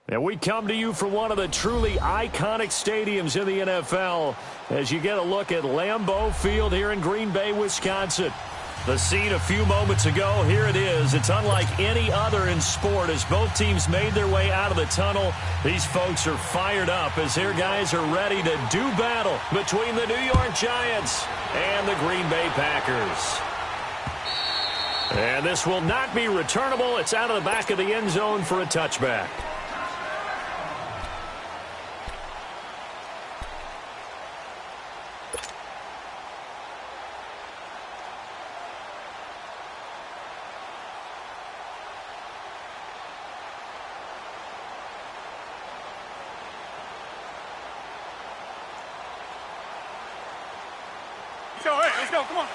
And we come to you from one of the truly iconic stadiums in the NFL as you get a look at Lambeau Field here in Green Bay, Wisconsin. The scene a few moments ago, here it is. It's unlike any other in sport as both teams made their way out of the tunnel. These folks are fired up as their guys are ready to do battle between the New York Giants and the Green Bay Packers. And this will not be returnable. It's out of the back of the end zone for a touchback. Let's go, come on.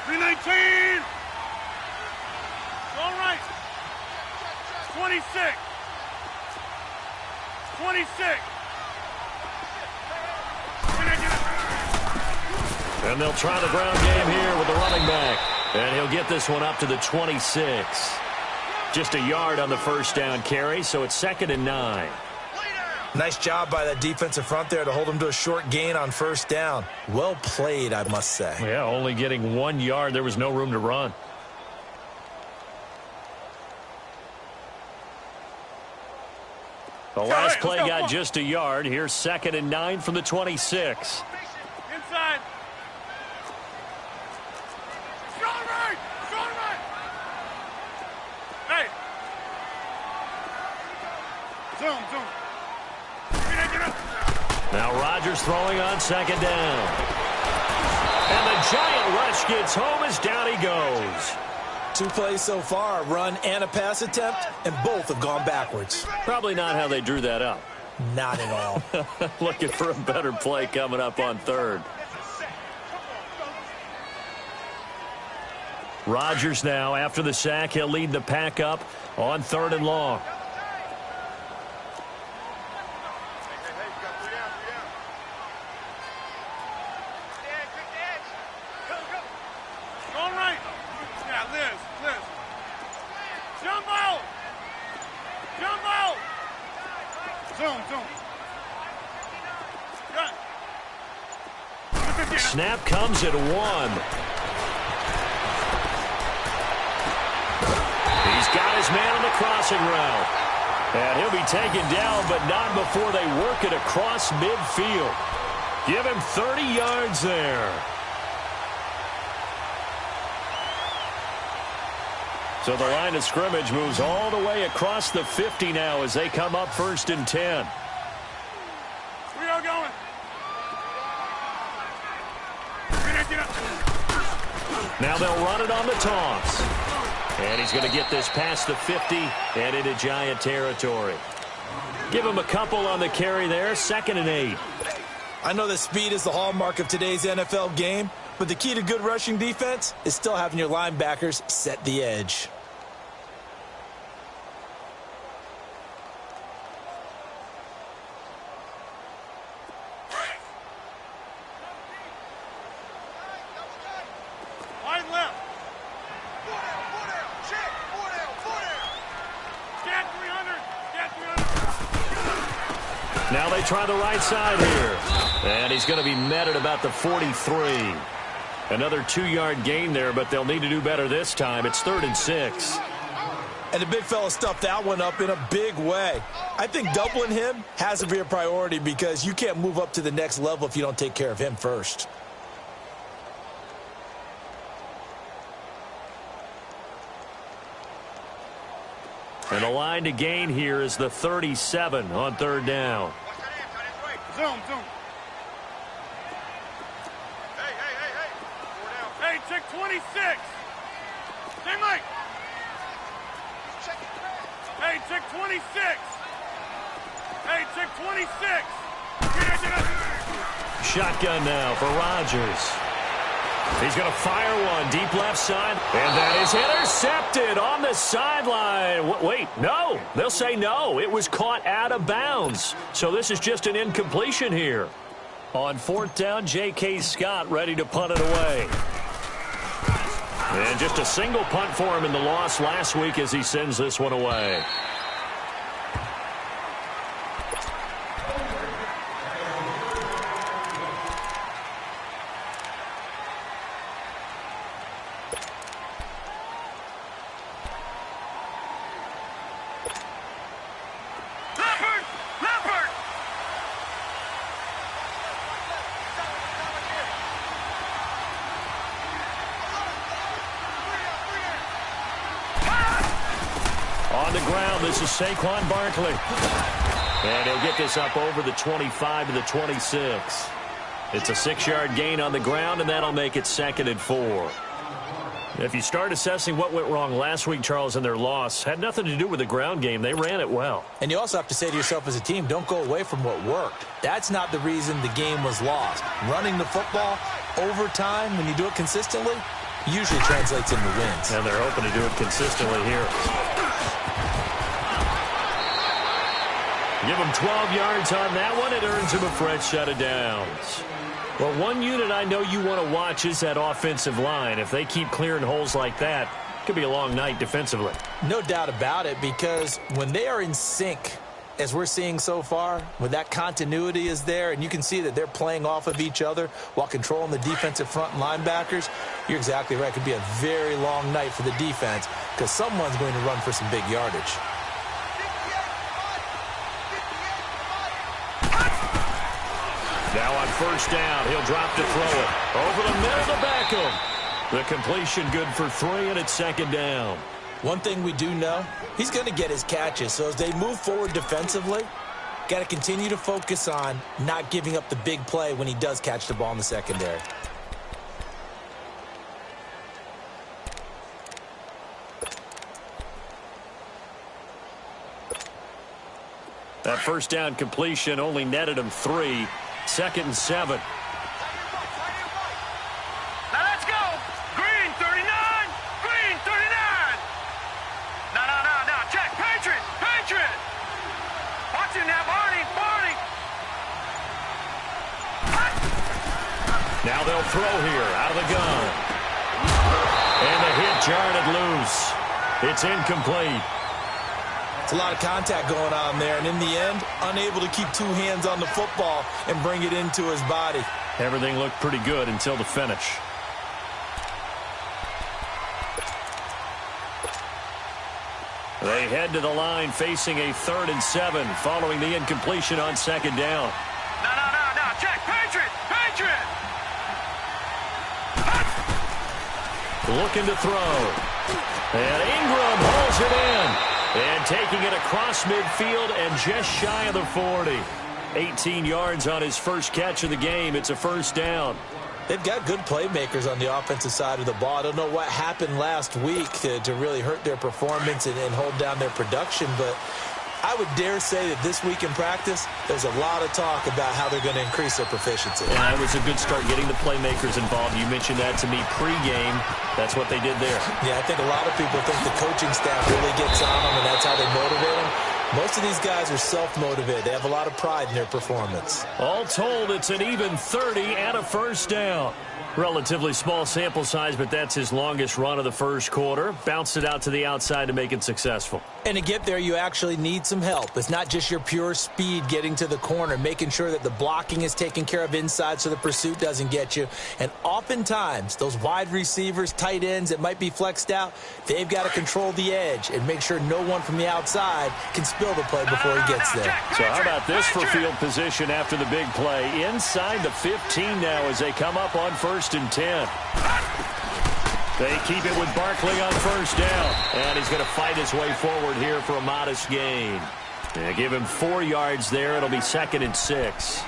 319. All right. 26. 26. And they'll try the ground game here with the running back. And he'll get this one up to the 26. Just a yard on the first down carry, so it's 2nd and 9. Nice job by that defensive front there to hold him to a short gain on first down. Well played, I must say. Yeah, only getting 1 yard. There was no room to run. The last play got just a yard. Here's 2nd and 9 from the 26. Inside. Zoom. Now Rodgers throwing on 2nd down. And the giant rush gets home as down he goes. 2 plays so far, a run and a pass attempt, and both have gone backwards. Probably not how they drew that up. Not at all. Looking for a better play coming up on 3rd. Rodgers now, after the sack, he'll lead the pack up on 3rd and long. Snap comes at 1. He's got his man on the crossing route. And he'll be taken down, but not before they work it across midfield. Give him 30 yards there. So the line of scrimmage moves all the way across the 50 now as they come up 1st and 10. We are going. Now they'll run it on the toss. And he's going to get this past the 50 and into Giant territory. Give him a couple on the carry there, 2nd and 8. I know that speed is the hallmark of today's NFL game, but the key to good rushing defense is still having your linebackers set the edge. Now they try the right side here. And he's going to be met at about the 43. Another 2-yard gain there, but they'll need to do better this time. It's 3rd and 6. And the big fella stuffed that one up in a big way. I think doubling him has to be a priority because you can't move up to the next level if you don't take care of him first. And the line to gain here is the 37 on 3rd down. Zoom. Hey, check 26. Hey, Mike. Hey, check 26. Hey, check 26. Shotgun now for Rodgers. He's going to fire one deep left side, and that is intercepted on the sideline. Wait, no. They'll say no. It was caught out of bounds. So this is just an incompletion here. On 4th down, J.K. Scott ready to punt it away. And just a single punt for him in the loss last week as he sends this one away. On the ground, this is Saquon Barkley. And he'll get this up over the 25 to the 26. It's a 6-yard gain on the ground, and that'll make it 2nd and 4. If you start assessing what went wrong last week, Charles, in their loss, had nothing to do with the ground game. They ran it well. And you also have to say to yourself as a team, don't go away from what worked. That's not the reason the game was lost. Running the football over time, when you do it consistently, usually translates into wins. And they're hoping to do it consistently here. Give him 12 yards on that one. It earns him a fresh set of downs. Well, one unit I know you want to watch is that offensive line. If they keep clearing holes like that, it could be a long night defensively. No doubt about it, because when they are in sync, as we're seeing so far, when that continuity is there, and you can see that they're playing off of each other while controlling the defensive front and linebackers, you're exactly right. It could be a very long night for the defense because someone's going to run for some big yardage. Now on first down, he'll drop to throw it. Over the middle to Beckham. The completion good for 3, and it's 2nd down. One thing we do know, he's going to get his catches. So as they move forward defensively, got to continue to focus on not giving up the big play when he does catch the ball in the secondary. That first down completion only netted him 3. 2nd and 7. Now let's go. Green 39. Green 39. No. Check. Patriot. Watch him now, Barney. Now they'll throw here out of the gun. And the hit jarred loose. It's incomplete. It's a lot of contact going on there, and in the end, unable to keep 2 hands on the football and bring it into his body. Everything looked pretty good until the finish. They head to the line facing a 3rd and 7 following the incompletion on 2nd down. No. Check. Patriot. Looking to throw. And Ingram holds it in. And taking it across midfield and just shy of the 40. 18 yards on his first catch of the game. It's a 1st down. They've got good playmakers on the offensive side of the ball. I don't know what happened last week to really hurt their performance and hold down their production, but I would dare say that this week in practice, there's a lot of talk about how they're going to increase their proficiency. Yeah, it was a good start getting the playmakers involved. You mentioned that to me pregame. That's what they did there. Yeah, I think a lot of people think the coaching staff really gets on them, and that's how they motivate them. Most of these guys are self-motivated. They have a lot of pride in their performance. All told, it's an even 30 and a 1st down. Relatively small sample size, but that's his longest run of the first quarter. Bounced it out to the outside to make it successful. And to get there, you actually need some help. It's not just your pure speed getting to the corner, making sure that the blocking is taken care of inside so the pursuit doesn't get you. And oftentimes, those wide receivers, tight ends that might be flexed out, they've got to control the edge and make sure no one from the outside can spill the play before he gets there. So how about this for field position after the big play? Inside the 15 now as they come up on 1st and 10. They keep it with Barkley on 1st down. And he's going to fight his way forward here for a modest gain. They give him 4 yards there. It'll be 2nd and 6.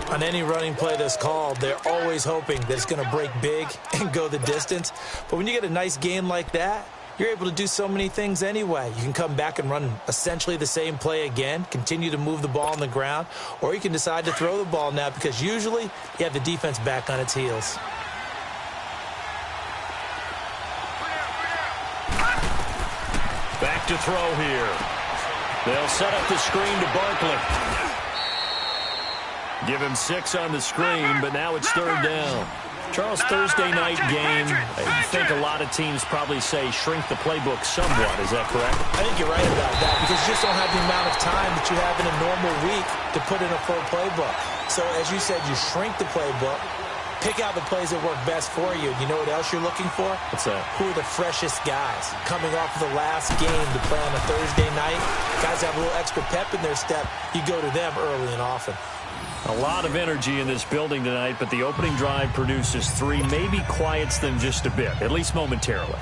On any running play that's called, they're always hoping that it's going to break big and go the distance. But when you get a nice gain like that, you're able to do so many things anyway. You can come back and run essentially the same play again, continue to move the ball on the ground, or you can decide to throw the ball now because usually you have the defense back on its heels. Back to throw here. They'll set up the screen to Barkley. Give him 6 on the screen, but now it's third down. Charles, Thursday night game, I think a lot of teams probably say shrink the playbook somewhat. Is that correct? I think you're right about that because you just don't have the amount of time that you have in a normal week to put in a full playbook. So, as you said, you shrink the playbook, pick out the plays that work best for you. You know what else you're looking for? What's that? Who are the freshest guys coming off of the last game to play on a Thursday night? Guys have a little extra pep in their step. You go to them early and often. A lot of energy in this building tonight, but the opening drive produces 3, maybe quiets them just a bit, at least momentarily.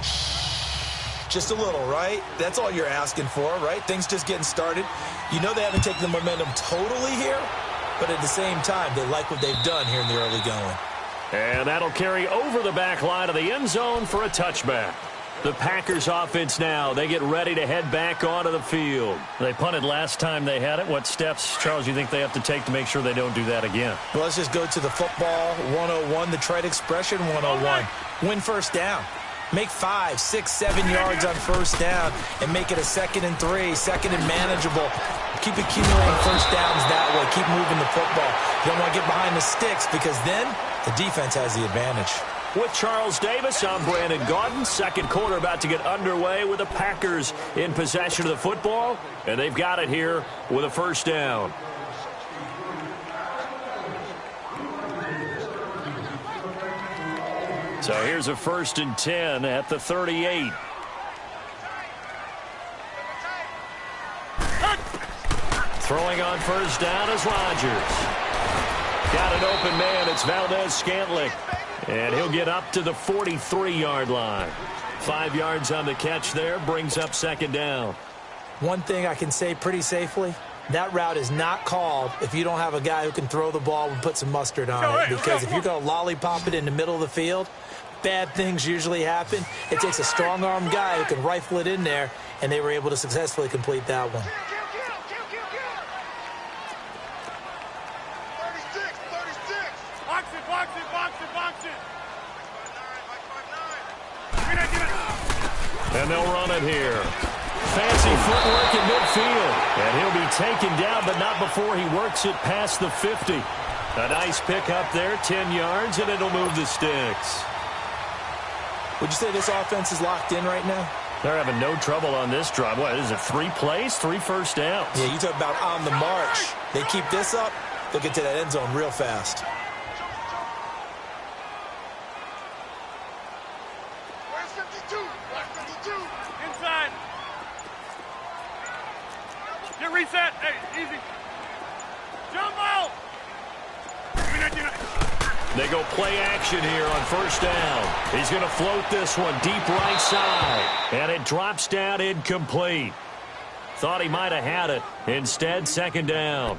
Just a little, right? That's all you're asking for, right? Things just getting started. You know they haven't taken the momentum totally here, but at the same time, they like what they've done here in the early going. And that'll carry over the back line of the end zone for a touchback. The Packers offense now, they get ready to head back onto the field. They punted last time they had it. What steps, Charles, you think they have to take to make sure they don't do that again? Well, let's just go to the football 101, the trade expression 101. Win first down. Make 5, 6, 7 yards on first down and make it a 2nd and 3, 2nd and manageable. Keep accumulating first downs that way. Keep moving the football. You don't want to get behind the sticks because then the defense has the advantage. With Charles Davis, I'm Brandon Gaudin. Second quarter about to get underway with the Packers in possession of the football, and they've got it here with a first down. So here's a 1st and 10 at the 38. Throwing on first down is Rodgers. Got an open man. It's Valdez-Scantling. And he'll get up to the 43-yard line. 5 yards on the catch there, brings up 2nd down. One thing I can say pretty safely, that route is not called if you don't have a guy who can throw the ball and put some mustard on it. Because if you're going to lollipop it in the middle of the field, bad things usually happen. It takes a strong-arm guy who can rifle it in there, and they were able to successfully complete that one. And they'll run it here. Fancy footwork in midfield. And he'll be taken down, but not before he works it past the 50. A nice pick up there, 10 yards, and it'll move the sticks. Would you say this offense is locked in right now? They're having no trouble on this drive. What is it, 3 plays, 3 first downs? Yeah, you talk about on the march. They keep this up, they'll get to that end zone real fast. Inside. Get reset. Hey, easy. Jump out. They go play action here on first down. He's going to float this one deep right side. And it drops down incomplete. Thought he might have had it. Instead, 2nd down.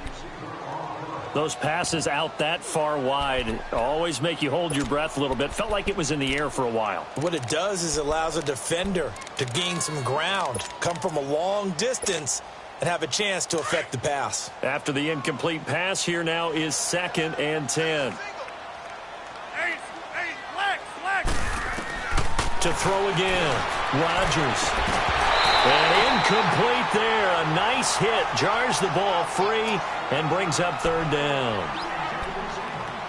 Those passes out that far wide always make you hold your breath a little bit. Felt like it was in the air for a while. What it does is it allows a defender to gain some ground, come from a long distance, and have a chance to affect the pass. After the incomplete pass, here now is 2nd and 10. Hey, flex. To throw again, Rodgers. And incomplete there. A nice hit. Jars the ball free and brings up 3rd down.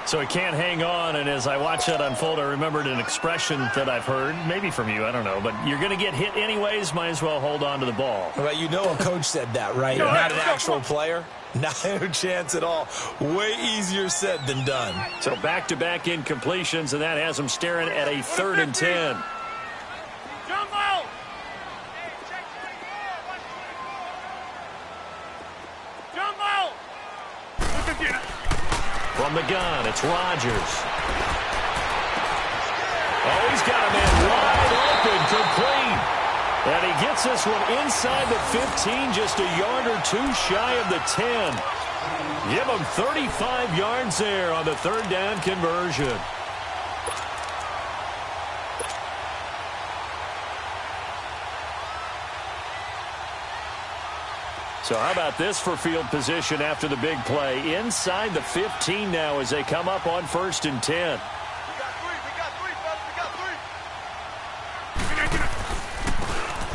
So he can't hang on, and as I watch that unfold, I remembered an expression that I've heard, maybe from you, I don't know, but you're going to get hit anyways, might as well hold on to the ball. Well, you know a coach said that, right? Not an actual player. Not a chance at all. Way easier said than done. So back-to-back incompletions, and that has him staring at a 3rd and 10. Jump out. Jump out. From the gun, it's Rodgers. Oh, he's got a man wide open, complete. And he gets this one inside the 15, just a yard or 2 shy of the 10. Give him 35 yards there on the 3rd down conversion. So how about this for field position after the big play? Inside the 15 now as they come up on 1st and 10. We got 3, fellas. We got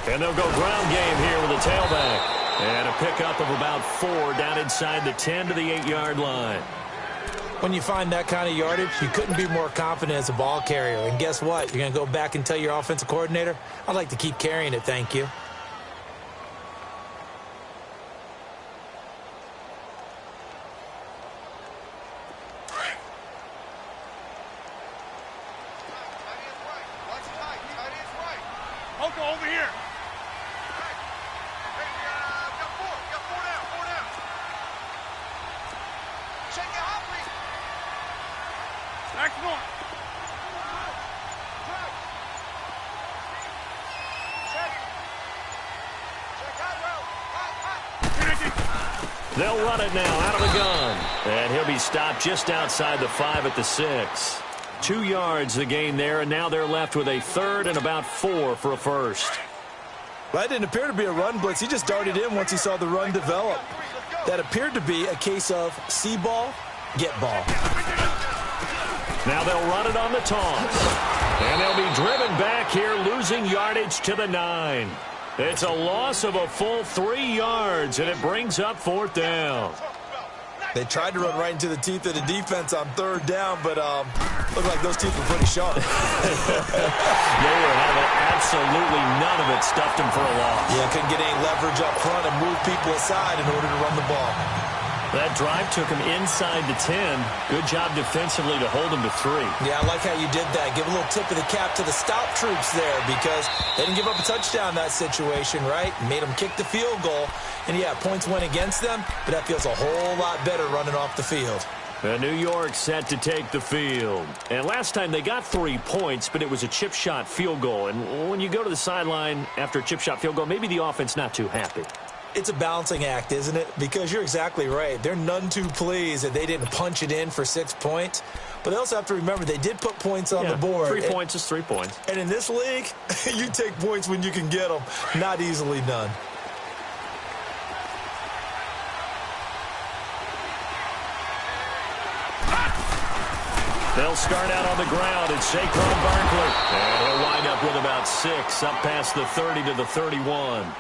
3. And they'll go ground game here with a tailback. And a pickup of about 4 down inside the 10 to the 8-yard line. When you find that kind of yardage, you couldn't be more confident as a ball carrier. And guess what? You're going to go back and tell your offensive coordinator, I'd like to keep carrying it, thank you. Over here. Next one. They'll run it now out of the gun. And he'll be stopped just outside the 5 at the 6. 2 yards the gain there, and now they're left with a 3rd and about 4 for a first. Well, that didn't appear to be a run blitz. He just darted in once he saw the run develop. That appeared to be a case of see ball, get ball. Now they'll run it on the toss. And they'll be driven back here, losing yardage to the 9. It's a loss of a full 3 yards, and it brings up 4th down. They tried to run right into the teeth of the defense on 3rd down, but looked like those teeth were pretty sharp. They were having absolutely none of it, stuffed them for a loss. Yeah, couldn't get any leverage up front and move people aside in order to run the ball. That drive took him inside the 10. Good job defensively to hold him to 3. Yeah, I like how you did that. Give a little tip of the cap to the stop troops there because they didn't give up a touchdown in that situation, right? Made them kick the field goal. And, yeah, points went against them, but that feels a whole lot better running off the field. And New York set to take the field. And last time they got 3 points, but it was a chip shot field goal. And when you go to the sideline after a chip shot field goal, maybe the offense not too happy. It's a balancing act, isn't it? Because you're exactly right. They're none too pleased that they didn't punch it in for 6 points. But they also have to remember they did put points on the board. 3 points is 3 points. And in this league, you take points when you can get them. Not easily done. They'll start out on the ground. It's Saquon Barkley. And he'll wind up with about 6, up past the 30 to the 31.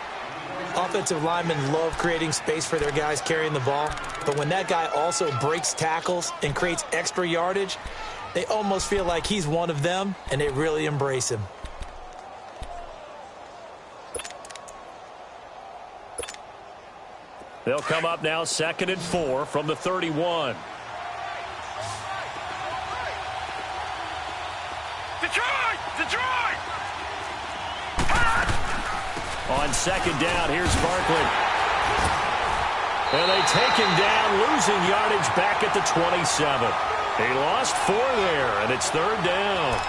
Offensive linemen love creating space for their guys carrying the ball. But when that guy also breaks tackles and creates extra yardage, they almost feel like he's one of them, and they really embrace him. They'll come up now 2nd and 4 from the 31. Detroit! Detroit! On 2nd down, here's Barkley. And they take him down, losing yardage back at the 27. He lost 4 there, and it's 3rd down.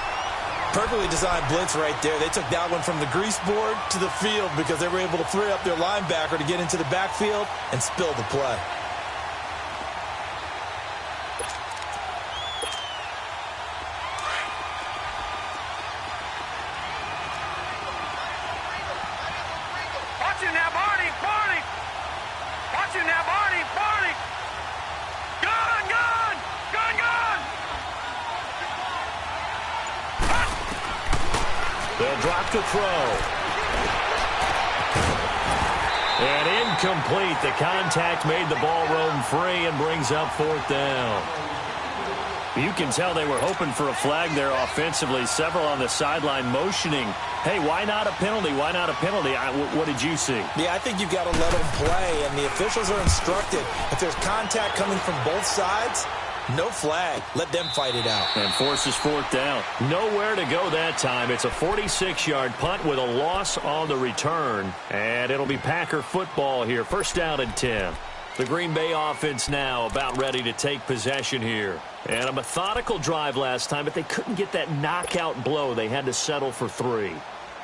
Perfectly designed blitz right there. They took that one from the grease board to the field because they were able to free up their linebacker to get into the backfield and spill the play. They'll drop to throw. And incomplete. The contact made the ball roam free and brings up 4th down. You can tell they were hoping for a flag there offensively. Several on the sideline motioning. Hey, why not a penalty? Why not a penalty? What did you see? Yeah, I think you've got to let them play, and the officials are instructed. If there's contact coming from both sides, no flag. Let them fight it out. And forces 4th down. Nowhere to go that time. It's a 46-yard punt with a loss on the return. And it'll be Packer football here. 1st down and 10. The Green Bay offense now about ready to take possession here. And a methodical drive last time, but they couldn't get that knockout blow. They had to settle for 3.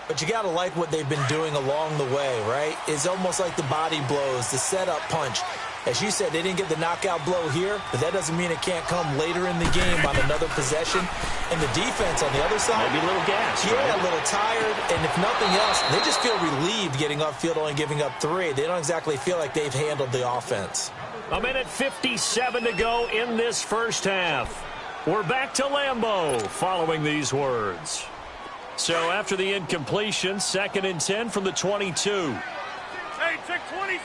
But you got to like what they've been doing along the way, right? It's almost like the body blows, the setup punch. As you said, they didn't get the knockout blow here, but that doesn't mean it can't come later in the game on another possession. And the defense on the other side, maybe a little gas. Yeah, right? A little tired. And if nothing else, they just feel relieved getting upfield, only giving up 3. They don't exactly feel like they've handled the offense. A minute 57 to go in this first half. We're back to Lambeau following these words. So after the incompletion, 2nd and 10 from the 22. Hey, check 26.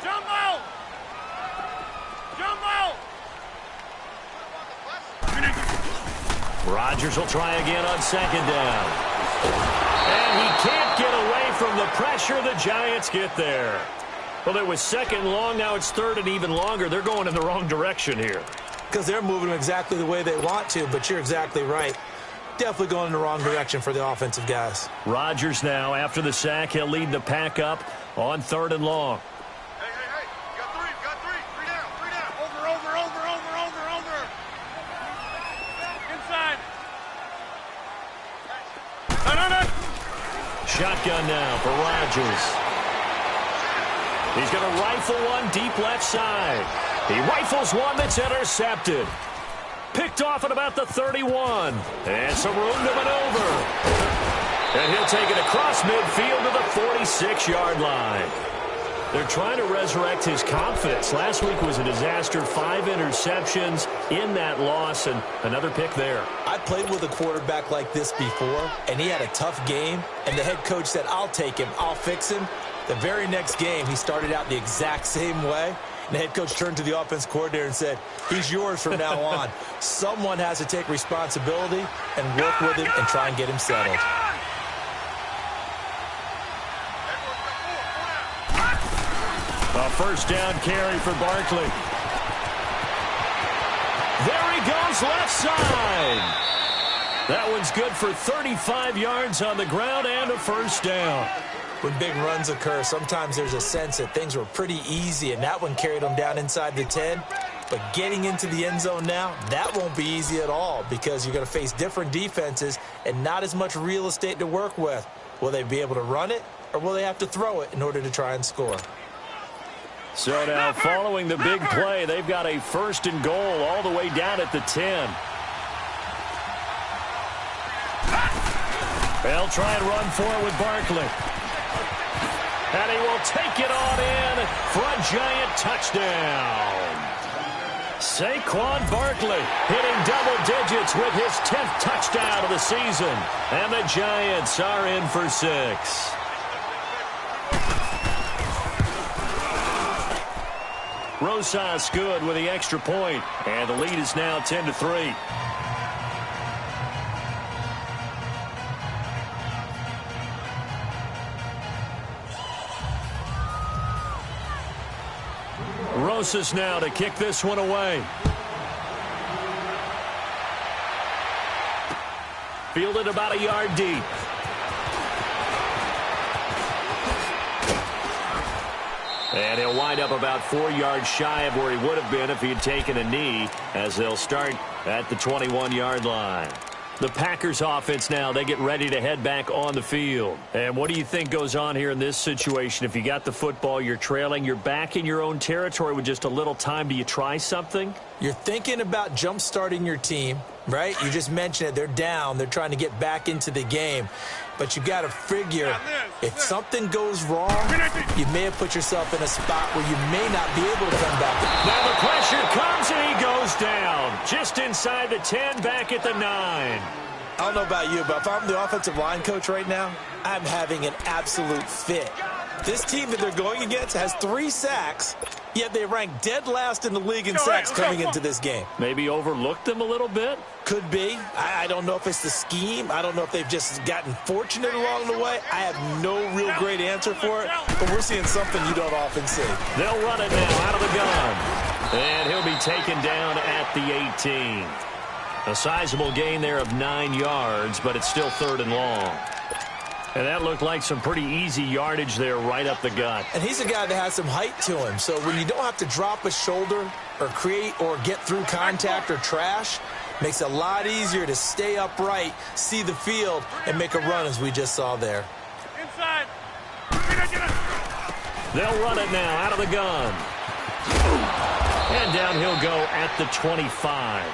Jump out! Jump Rodgers will try again on second down. And he can't get away from the pressure. The Giants get there. Well, it was second and long. Now it's third and even longer. They're going in the wrong direction here. Because they're moving exactly the way they want to, but you're exactly right. Definitely going in the wrong direction for the offensive guys. Rodgers now, after the sack, he'll lead the pack up on third and long. Hey. You got three. Three down. Over. Inside. No. Shotgun now for Rodgers. He's going to rifle one deep left side. He rifles one that's intercepted. Picked off at about the 31. And some room to maneuver. And he'll take it across midfield to the 46-yard line. They're trying to resurrect his confidence. Last week was a disaster. 5 interceptions in that loss, and another pick there. I played with a quarterback like this before, and he had a tough game, and the head coach said, I'll take him, I'll fix him. The very next game, he started out the exact same way. And the head coach turned to the offense coordinator and said, he's yours from now on. Someone has to take responsibility and work with him and try and get him settled. A first down carry for Barkley. There he goes, left side. That one's good for 35 yards on the ground and a first down. When big runs occur, sometimes there's a sense that things were pretty easy, and that one carried them down inside the 10. But getting into the end zone now, that won't be easy at all because you're going to face different defenses and not as much real estate to work with. Will they be able to run it, or will they have to throw it in order to try and score? So now following the big play, they've got a first and goal all the way down at the 10. They'll try and run for it with Barkley. And he will take it on in for a giant touchdown. Saquon Barkley hitting double digits with his 10th touchdown of the season. And the Giants are in for 6. Rosas good with the extra point, and the lead is now 10-3. Rosas now to kick this one away. Fielded about a yard deep. And he'll wind up about 4 yards shy of where he would have been if he had taken a knee, as they'll start at the 21-yard line. The Packers offense now, they get ready to head back on the field. And what do you think goes on here in this situation? If you got the football, you're trailing, you're back in your own territory with just a little time. Do you try something? You're thinking about jump-starting your team, right? You just mentioned it. They're down. They're trying to get back into the game. But you got to figure, if something goes wrong, you may have put yourself in a spot where you may not be able to come back. Now the pressure comes and he goes down. Just inside the 10, back at the 9. I don't know about you, but if I'm the offensive line coach right now, I'm having an absolute fit. This team that they're going against has 3 sacks, yet they rank dead last in the league in sacks coming into this game. Maybe overlooked them a little bit? Could be. I don't know if it's the scheme. I don't know if they've just gotten fortunate along the way. I have no real great answer for it, but we're seeing something you don't often see. They'll run it now out of the gun. And he'll be taken down at the 18. A sizable gain there of 9 yards, but it's still 3rd and long. And that looked like some pretty easy yardage there right up the gut. And he's a guy that has some height to him. So when you don't have to drop a shoulder or create or get through contact or trash, makes it a lot easier to stay upright, see the field, and make a run as we just saw there. Inside. They'll run it now out of the gun. And down he'll go at the 25.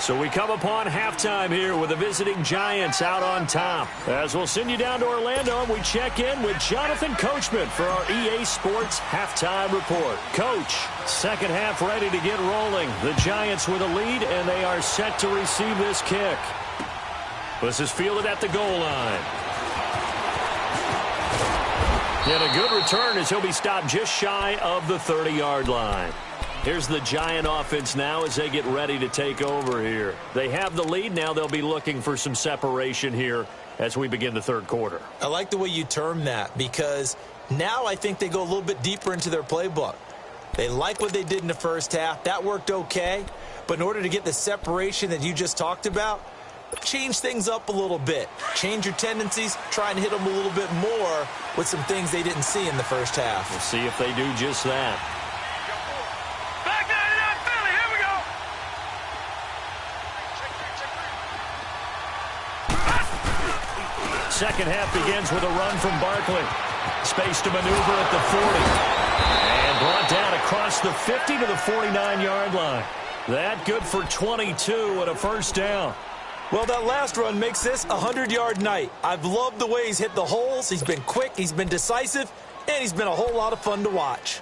So we come upon halftime here with the visiting Giants out on top. As we'll send you down to Orlando, and we check in with Jonathan Coachman for our EA Sports Halftime Report. Coach, second half ready to get rolling. The Giants with a lead, and they are set to receive this kick. This is fielded at the goal line. And a good return as he'll be stopped just shy of the 30-yard line. Here's the Giant offense now as they get ready to take over here. They have the lead. Now they'll be looking for some separation here as we begin the third quarter. I like the way you term that because now I think they go a little bit deeper into their playbook. They like what they did in the first half. That worked okay. But in order to get the separation that you just talked about, change things up a little bit. Change your tendencies. Try and hit them a little bit more with some things they didn't see in the first half. We'll see if they do just that. Back 99 Philly, here we go. Second half begins with a run from Barkley. Space to maneuver at the 40. And brought down across the 50 to the 49-yard line. That good for 22 and a first down. Well, that last run makes this a 100-yard night. I've loved the way he's hit the holes. He's been quick, he's been decisive, and he's been a whole lot of fun to watch.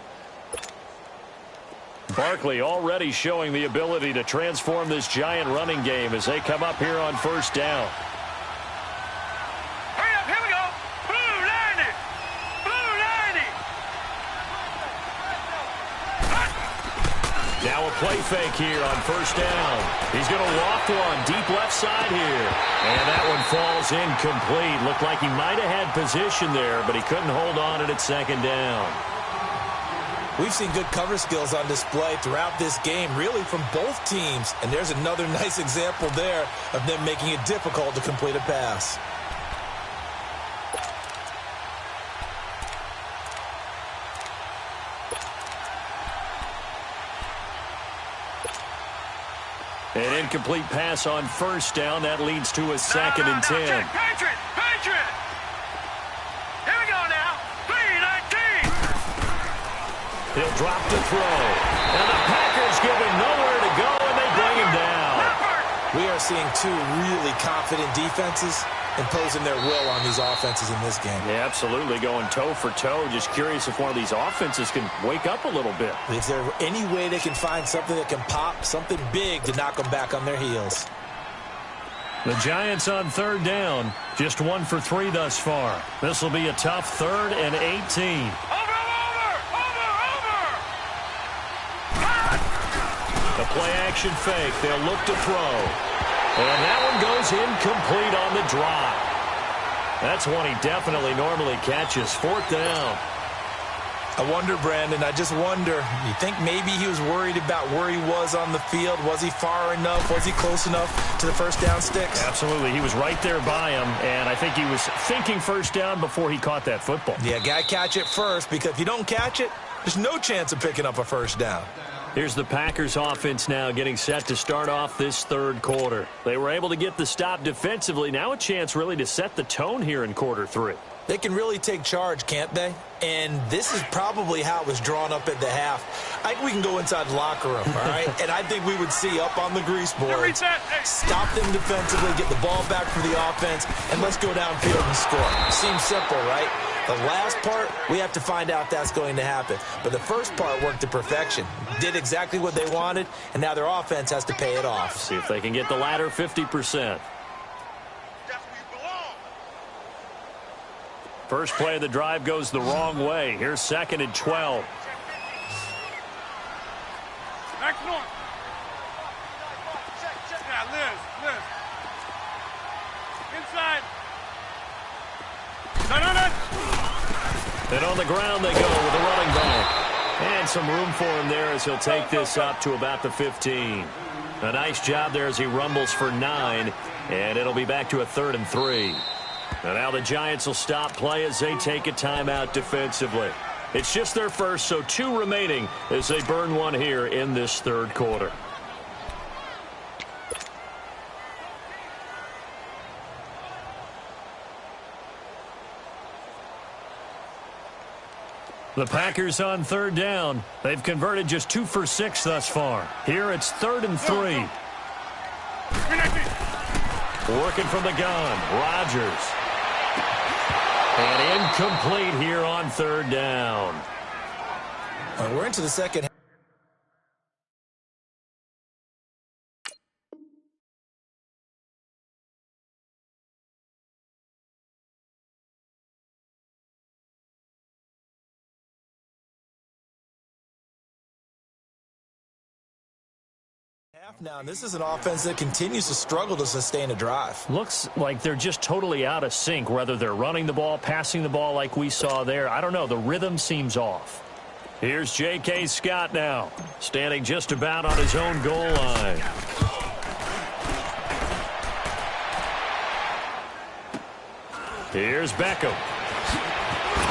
Barkley already showing the ability to transform this Giant running game as they come up here on first down. Hurry up, here we go. Blue 90. Blue 90. Now a play fake here on first down. He's going to loft one deep left side here. And that one falls incomplete. Looked like he might have had position there, but he couldn't hold on at second down. We've seen good cover skills on display throughout this game, really from both teams. And there's another nice example there of them making it difficult to complete a pass. An incomplete pass on first down. That leads to a second and 10. Patriot, Patriot. Here we go now. 319. He'll drop the throw. And the Packers give him nowhere to go, and they bring him down. We are seeing two really confident defenses imposing their will on these offenses in this game. Yeah, absolutely, going toe for toe. Just curious if one of these offenses can wake up a little bit. Is there any way they can find something that can pop, something big to knock them back on their heels? The Giants on third down, just 1 for 3 thus far. This will be a tough 3rd and 18. The play-action fake. They'll look to throw. And that one goes incomplete on the drop. That's one he definitely normally catches. 4th down. I wonder, Brandon, I just wonder, you think maybe he was worried about where he was on the field? Was he far enough? Was he close enough to the first down sticks? Absolutely. He was right there by him, and I think he was thinking first down before he caught that football. Yeah, gotta catch it first, because if you don't catch it, there's no chance of picking up a first down. Here's the Packers offense now getting set to start off this third quarter. They were able to get the stop defensively. Now a chance really to set the tone here in quarter 3. They can really take charge, can't they? And this is probably how it was drawn up at the half. I think we can go inside the locker room, all right? And I think we would see up on the grease board, stop them defensively, get the ball back for the offense, and let's go downfield and score. Seems simple, right? The last part, we have to find out if that's going to happen. But the first part worked to perfection. Did exactly what they wanted, and now their offense has to pay it off. See if they can get the latter 50%. First play of the drive goes the wrong way. Here's 2nd and 12. Next one. Yeah, Liz. Inside. No. And on the ground they go with a running back. And some room for him there as he'll take this up to about the 15. A nice job there as he rumbles for 9. And it'll be back to a 3rd and 3. And now the Giants will stop play as they take a timeout defensively. It's just their first, so 2 remaining as they burn one here in this third quarter. The Packers on third down. They've converted just 2 for 6 thus far. Here it's 3rd and 3. Working from the gun, Rodgers. And incomplete here on third down. We're into the second half. half now, and this is an offense that continues to struggle to sustain a drive. Looks like they're just totally out of sync, whether they're running the ball, passing the ball like we saw there. I don't know. The rhythm seems off. Here's J.K. Scott now, standing just about on his own goal line. Here's Beckham.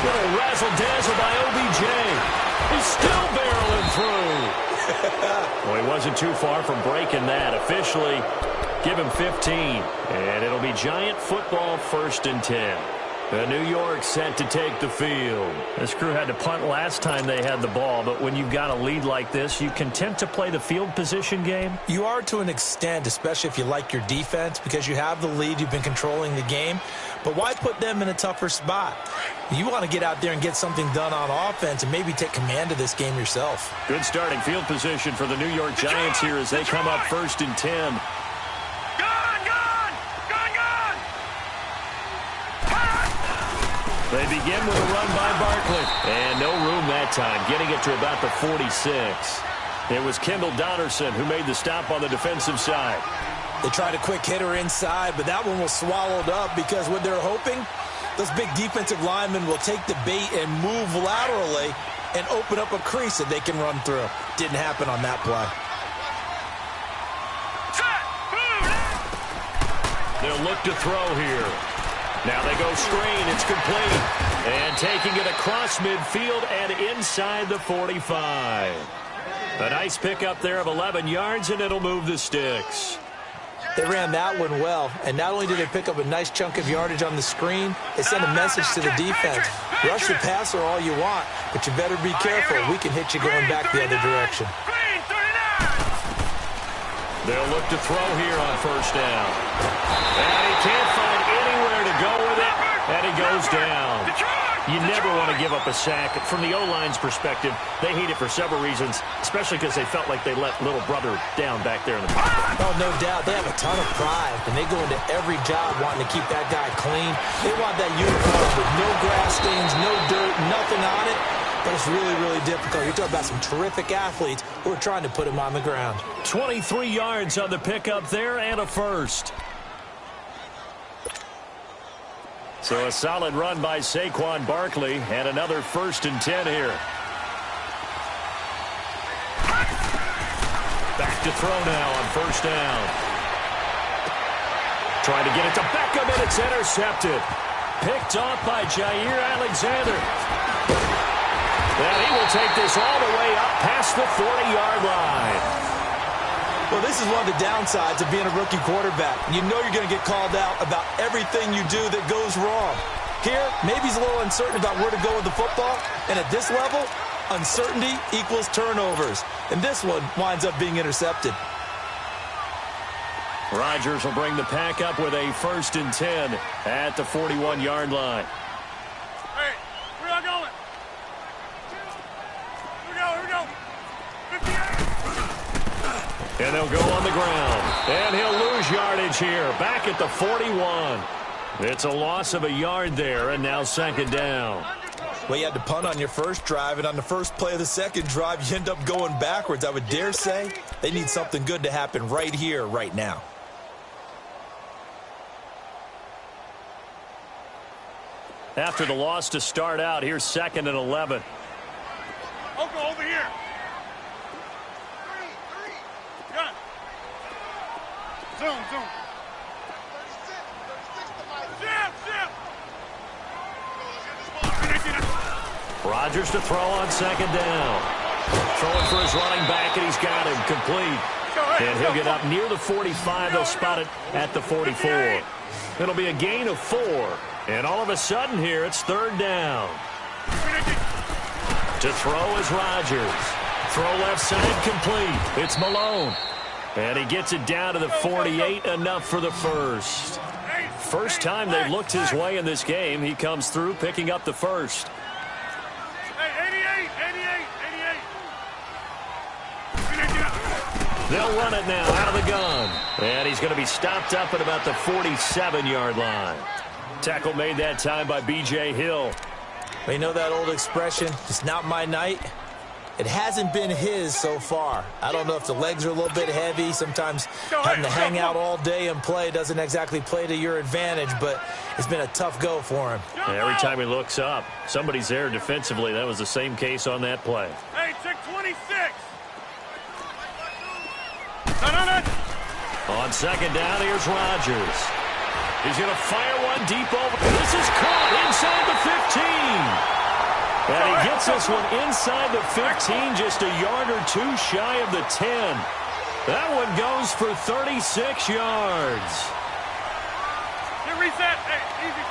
Little razzle-dazzle by OBJ. He's still barreling through. Well, he wasn't too far from breaking that. Officially, give him 15. And it'll be Giant football 1st and 10. The New York set to take the field. This crew had to punt last time they had the ball, but when you've got a lead like this, you content to play the field position game? You are to an extent, especially if you like your defense, because you have the lead, you've been controlling the game. But why put them in a tougher spot? You want to get out there and get something done on offense and maybe take command of this game yourself. Good starting field position for the New York Giants here as they come up 1st and 10. They begin with a run by Barkley. And no room that time, getting it to about the 46. It was Kendall Donnerson who made the stop on the defensive side. They tried a quick hitter inside, but that one was swallowed up because what they're hoping, those big defensive linemen will take the bait and move laterally and open up a crease that they can run through. Didn't happen on that play. They'll look to throw here. Now they go screen. It's complete. And taking it across midfield and inside the 45. A nice pickup there of 11 yards, and it'll move the sticks. They ran that one well, and not only did they pick up a nice chunk of yardage on the screen, they sent a message to the defense. Rush the passer all you want, but you better be careful. We can hit you going back the other direction. They'll look to throw here on 1st down. And he can't find anywhere to go with it, and he goes down. You never want to give up a sack. From the O-line's perspective, they hate it for several reasons, especially because they felt like they let little brother down back there in the pocket. Oh, no doubt. They have a ton of pride, and they go into every job wanting to keep that guy clean. They want that uniform with no grass stains, no dirt, nothing on it. But it's really, really difficult. You're talking about some terrific athletes who are trying to put him on the ground. 23 yards on the pickup there and a first. So a solid run by Saquon Barkley and another 1st and 10 here. Back to throw now on 1st down. Trying to get it to Beckham, and it's intercepted. Picked off by Jair Alexander. And he will take this all the way up past the 40-yard line. Well, this is one of the downsides of being a rookie quarterback. You know you're going to get called out about everything you do that goes wrong. Here, maybe he's a little uncertain about where to go with the football. And at this level, uncertainty equals turnovers. And this one winds up being intercepted. Rodgers will bring the pack up with a 1st and 10 at the 41-yard line. Hey, where y'all going? Here we go. 58. And they'll go on the ground. And he'll lose yardage here. Back at the 41. It's a loss of a yard there, and now 2nd down. Well, you had to punt on your first drive, and on the first play of the second drive, you end up going backwards. I would dare say they need something good to happen right here, right now. After the loss to start out, here's 2nd and 11. I'll go over here. Gun. Zoom. Rodgers to throw on 2nd down. Throwing for his running back, and he's got him complete. And he'll get up near the 45. They'll spot it at the 44. It'll be a gain of 4. And all of a sudden here, it's 3rd down. To throw is Rodgers. Throw left side complete. It's Malone. And he gets it down to the 48, enough for the first. First time they've looked his way in this game. He comes through picking up the first. Hey, 88. They'll run it now out of the gun. And he's going to be stopped up at about the 47-yard line. Tackle made that time by B.J. Hill. Well, you know that old expression, it's not my night. It hasn't been his so far. I don't know if the legs are a little bit heavy. Sometimes having to hang out all day and play doesn't exactly play to your advantage, but it's been a tough go for him. Yeah, every time he looks up, somebody's there defensively. That was the same case on that play. Hey, check 26. No. On second down, here's Rodgers. He's going to fire one deep over. This is caught inside the 15. And he gets this one inside the 15, just a yard or two shy of the 10. That one goes for 36 yards. Get reset. Hey, easy.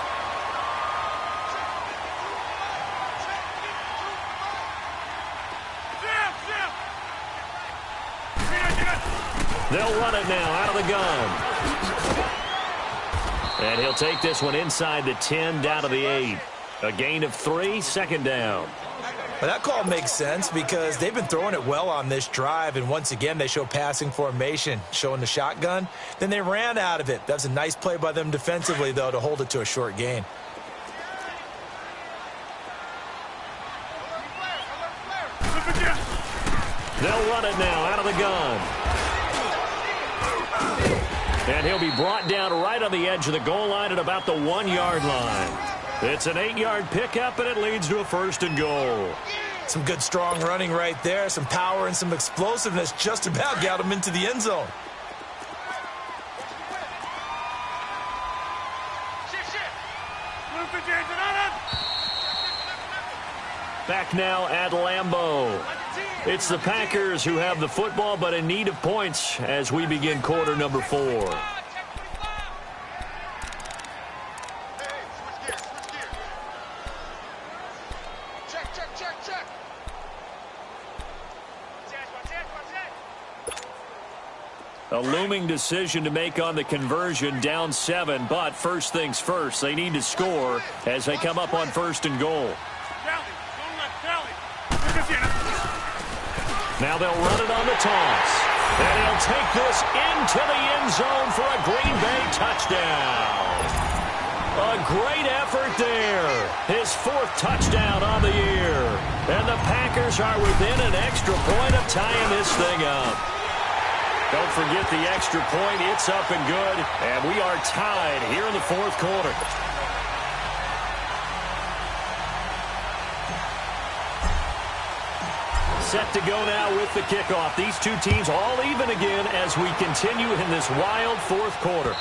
They'll run it now out of the gun. And he'll take this one inside the 10, down to the 8. A gain of 3, second down. Well, that call makes sense because they've been throwing it well on this drive, and once again they show passing formation, showing the shotgun. Then they ran out of it. That was a nice play by them defensively, though, to hold it to a short gain. They'll run it now out of the gun. And he'll be brought down right on the edge of the goal line at about the 1-yard line. It's an 8-yard pickup, and it leads to a 1st and goal. Some good, strong running right there. Some power and some explosiveness just about got him into the end zone. Back now at Lambeau. It's the Packers who have the football, but in need of points as we begin quarter number 4. A looming decision to make on the conversion, down 7, but first things first, they need to score as they come up on 1st and goal. Now they'll run it on the toss. And he'll take this into the end zone for a Green Bay touchdown. A great effort there. His 4th touchdown on the year. And the Packers are within an extra point of tying this thing up. Don't forget the extra point. It's up and good. And we are tied here in the 4th quarter. Set to go now with the kickoff. These two teams all even again as we continue in this wild 4th quarter.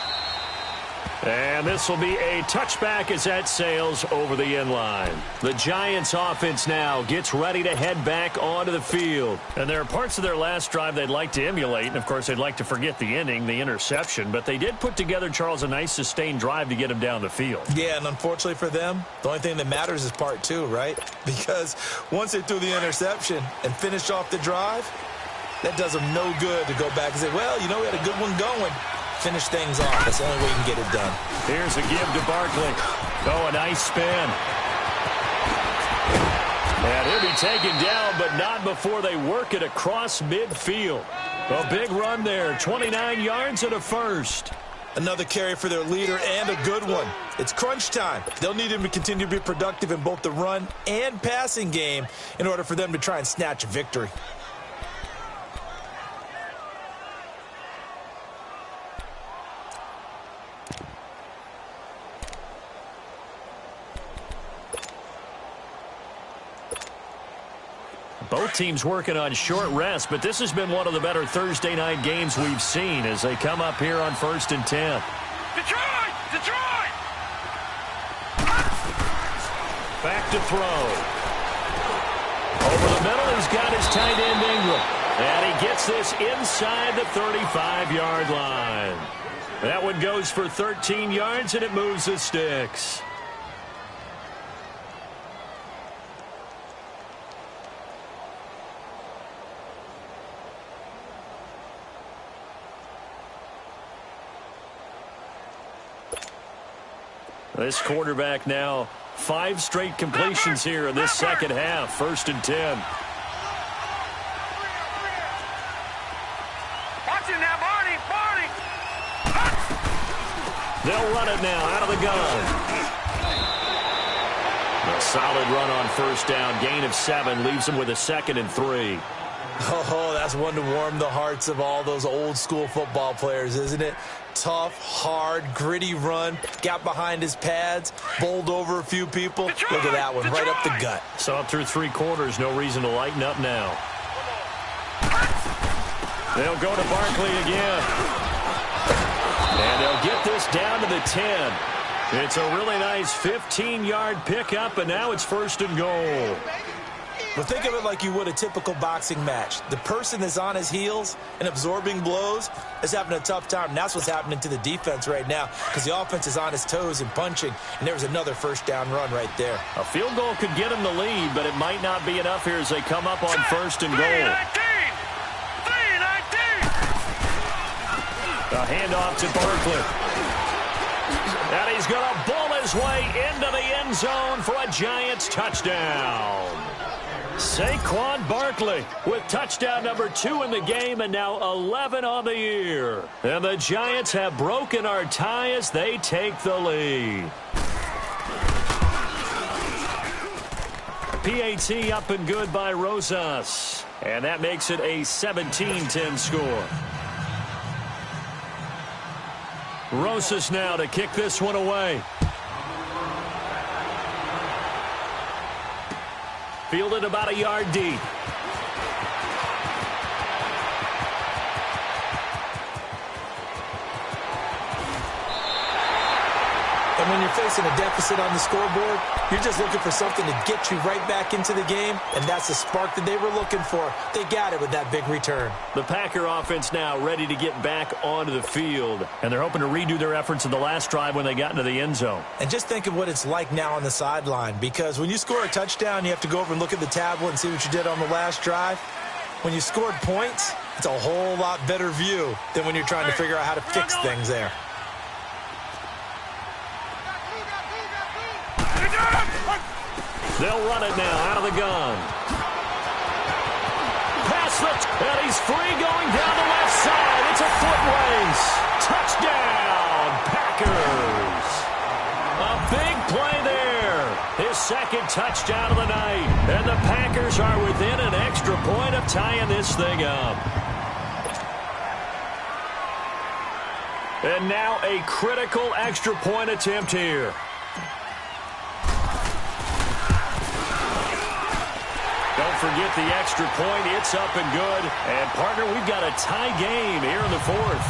And this will be a touchback as that sails over the end line. The Giants offense now gets ready to head back onto the field. And there are parts of their last drive they'd like to emulate. And, of course, they'd like to forget the ending, the interception. But they did put together, Charles, a nice sustained drive to get him down the field. Yeah, and unfortunately for them, the only thing that matters is part 2, right? Because once they threw the interception and finished off the drive, that does them no good to go back and say, well, you know, we had a good one going. Finish things off. That's the only way you can get it done. Here's a give to Barkley. Oh, a nice spin. And he'll be taken down, but not before they work it across midfield. A big run there. 29 yards and a 1st. Another carry for their leader and a good one. It's crunch time. They'll need him to continue to be productive in both the run and passing game in order for them to try and snatch a victory. Both teams working on short rest, but this has been one of the better Thursday night games we've seen as they come up here on 1st and 10. Detroit! Detroit! Back to throw. Over the middle, he's got his tight end Ingram. And he gets this inside the 35-yard line. That one goes for 13 yards, and it moves the sticks. This quarterback now 5 straight completions here in this second half. 1st and 10. Watch it now, Barney! Barney! They'll run it now out of the gun. The Solid run on first down. Gain of 7 leaves him with a 2nd and 3. Oh, that's one to warm the hearts of all those old-school football players, isn't it? Tough, hard, gritty run. Got behind his pads, bowled over a few people. Look at that one, right up the gut. So up through 3 quarters, no reason to lighten up now. They'll go to Barkley again. And they'll get this down to the 10. It's a really nice 15-yard pickup, and now it's 1st and goal. But think of it like you would a typical boxing match. The person that's on his heels and absorbing blows is having a tough time. And that's what's happening to the defense right now because the offense is on his toes and punching, and there was another first down run right there. A field goal could get him the lead, but it might not be enough here as they come up on 1st and goal. A handoff to Barkley. And he's going to bull his way into the end zone for a Giants touchdown. Saquon Barkley with touchdown number 2 in the game and now 11 on the year. And the Giants have broken our tie as they take the lead. PAT up and good by Rosas. And that makes it a 17-10 score. Rosas now to kick this one away. Fielded about a yard deep. And when you're facing a deficit on the scoreboard, you're just looking for something to get you right back into the game, and that's the spark that they were looking for. They got it with that big return. The Packer offense now ready to get back onto the field, and they're hoping to redo their efforts in the last drive when they got into the end zone. And just think of what it's like now on the sideline, because when you score a touchdown, you have to go over and look at the tablet and see what you did on the last drive. When you scored points, it's a whole lot better view than when you're trying to figure out how to fix things there. They'll run it now out of the gun. Pass left, and he's free going down the left side. It's a foot race. Touchdown, Packers. A big play there. His 2nd touchdown of the night. And the Packers are within an extra point of tying this thing up. And now a critical extra point attempt here. Don't forget the extra point. It's up and good. And, partner, we've got a tie game here in the 4th.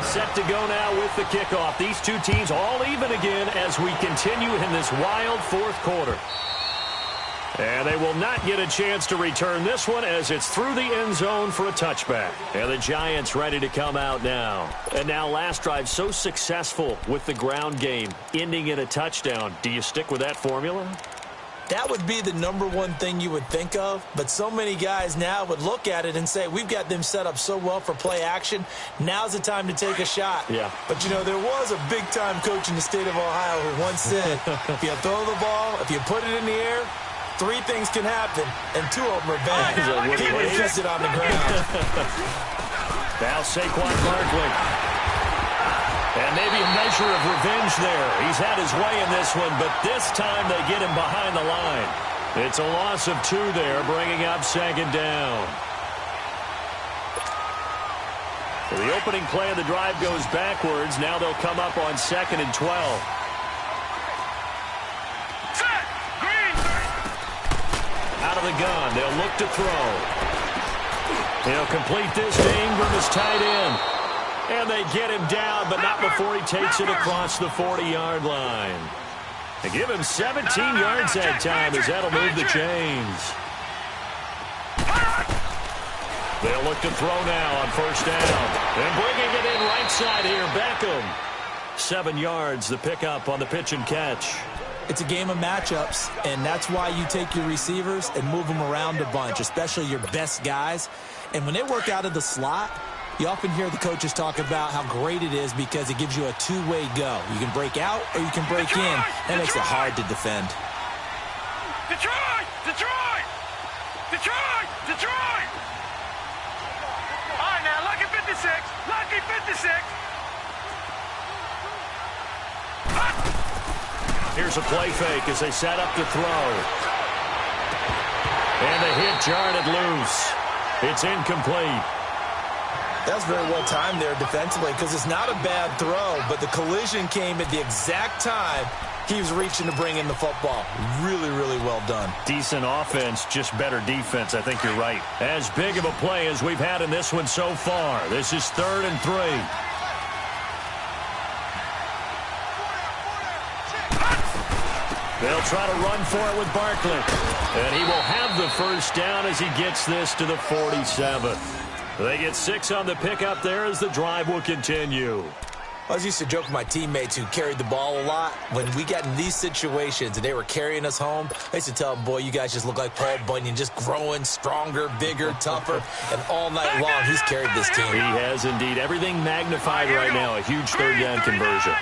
Set to go now with the kickoff. These two teams all even again as we continue in this wild 4th quarter. And they will not get a chance to return this one as it's through the end zone for a touchback. And the Giants ready to come out now. And now last drive so successful with the ground game, ending in a touchdown. Do you stick with that formula? That would be the #1 thing you would think of, but so many guys now would look at it and say, we've got them set up so well for play action, now's the time to take a shot. Yeah. But, you know, there was a big-time coach in the state of Ohio who once said, if you throw the ball, if you put it in the air, 3 things can happen, and 2 of them are bad. He would have fixed it on the ground. Now Saquon Barkley. And maybe a measure of revenge there. He's had his way in this one, but this time they get him behind the line. It's a loss of 2 there, bringing up 2nd down. So the opening play of the drive goes backwards. Now they'll come up on 2nd and 12. Out of the gun, they'll look to throw. He'll complete this to Ingram as tight end. And they get him down, but not before he takes it across the 40-yard line. They give him 17 yards that time as that'll move the chains. They'll look to throw now on 1st down. And bringing it in right side here, Beckham. 7 yards, the pickup on the pitch and catch. It's a game of matchups, and that's why you take your receivers and move them around a bunch, especially your best guys. And when they work out of the slot, you often hear the coaches talk about how great it is because it gives you a 2-way go. You can break out or you can break in. That makes it hard to defend. Detroit! Detroit! Detroit! Detroit! All right, now, lucky 56. Lucky 56. Here's a play fake as they set up to throw. And the hit jarred it loose. It's incomplete. That's very well timed there defensively because it's not a bad throw, but the collision came at the exact time he was reaching to bring in the football. Really, really well done. Decent offense, just better defense. I think you're right. As big of a play as we've had in this one so far. This is 3rd and 3. They'll try to run for it with Barkley. And he will have the first down as he gets this to the 47. They get 6 on the pickup there as the drive will continue. I was used to joke with my teammates who carried the ball a lot. When we got in these situations and they were carrying us home, I used to tell them, boy, you guys just look like Paul Bunyan, just growing stronger, bigger, tougher. And all night long, he's carried this team. He has indeed. Everything magnified right now. A huge 3rd down conversion.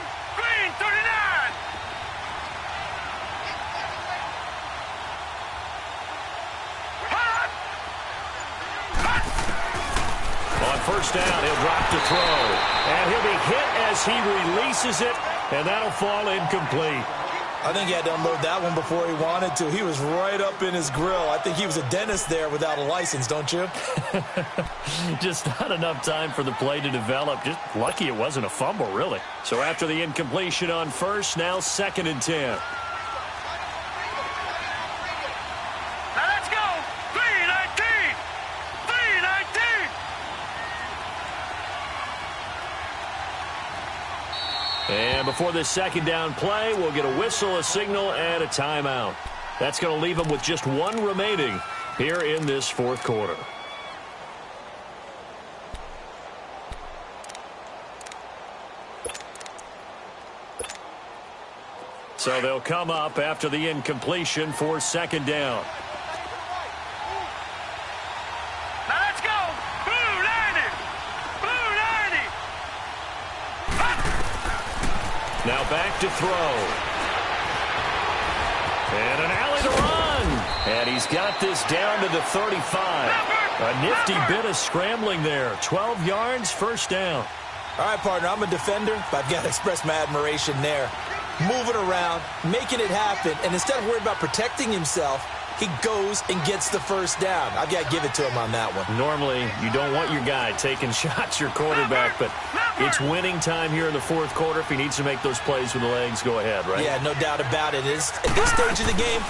First down, he'll drop to throw. And he'll be hit as he releases it, and that'll fall incomplete. I think he had to unload that one before he wanted to. He was right up in his grill. I think he was a dentist there without a license, don't you? Just not enough time for the play to develop. Just lucky it wasn't a fumble, really. So after the incompletion on first, now 2nd and 10. And before this 2nd down play, we'll get a whistle, a signal, and a timeout. That's going to leave them with just 1 remaining here in this 4th quarter. So they'll come up after the incompletion for 2nd down. Now back to throw. And an alley to run. And he's got this down to the 35. A nifty bit of scrambling there. 12 yards, 1st down. All right, partner, I'm a defender, but I've got to express my admiration there. Moving around, making it happen, and instead of worrying about protecting himself, he goes and gets the first down. I've got to give it to him on that one. Normally, you don't want your guy taking shots, your quarterback, but it's winning time here in the 4th quarter. If he needs to make those plays with the legs, go ahead, right? Yeah, no doubt about it. At this stage of the game,